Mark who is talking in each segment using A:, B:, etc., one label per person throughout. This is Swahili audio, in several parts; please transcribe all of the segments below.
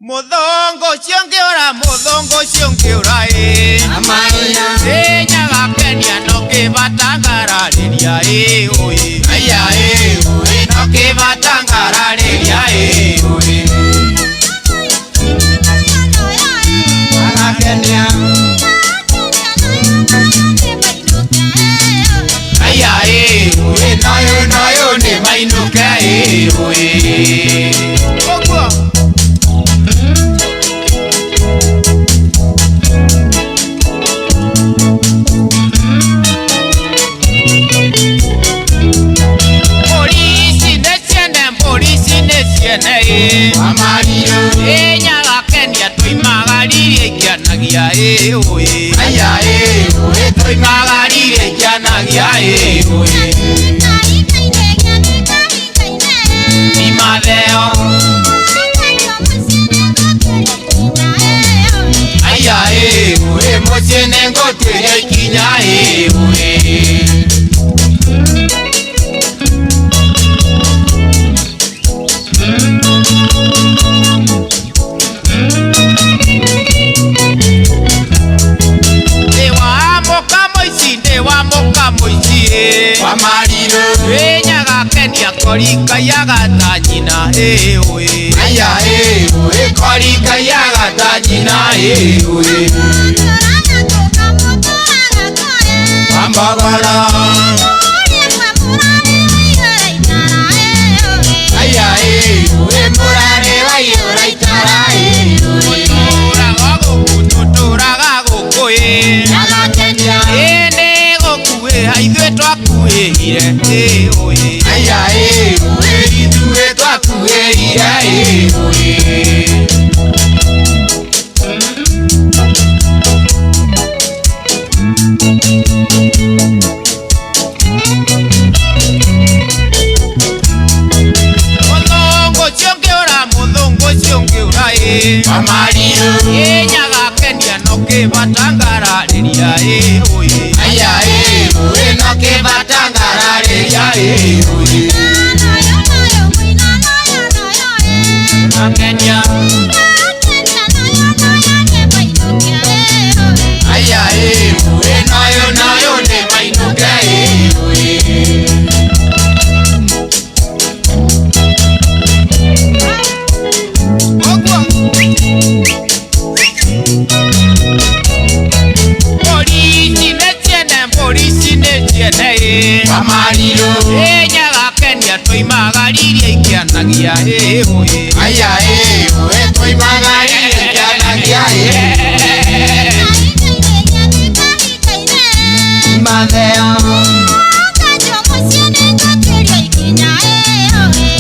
A: Mudongo ciongeora
B: Amaya
A: Nyaga Kenya no que batangara liria oye
B: Aya oye
A: no que batangara liria oye
B: Aga Kenya
A: Aya oye
B: Nayo ne mainuka
A: oye
B: Amario
A: Nyaga Kenya toimagarire kianagia oye
B: Aya oye
A: toimagarire kianagia oye Imadeo Aya
B: oye Mosiene ngotere
A: kinya oye
B: Amariro
A: Nyaga Kenya korika yagatanyina oye
B: Aya oye
A: korika yagatanyina oye
B: Ambagala Aya oye Murare wayora itara
A: Tutura gago
B: Nyaga Kenya
A: Haithwe twakuhĩire oye
B: Aya oye ithuĩ twakuhĩire oye
A: Mudongo ciongeora
B: Amariro
A: Nyaga Kenya no que batangara liria oye
B: Aya oye no que batangara liria oye
A: Kenya
B: Aya oye nayo ne mainuka oye Amariro
A: Nyaga Kenya toimagarire kianagia oye
B: Aya oye toimagarire kianagia Imadeo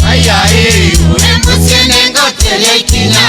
B: Aya oye Mosiene ngotere ikinya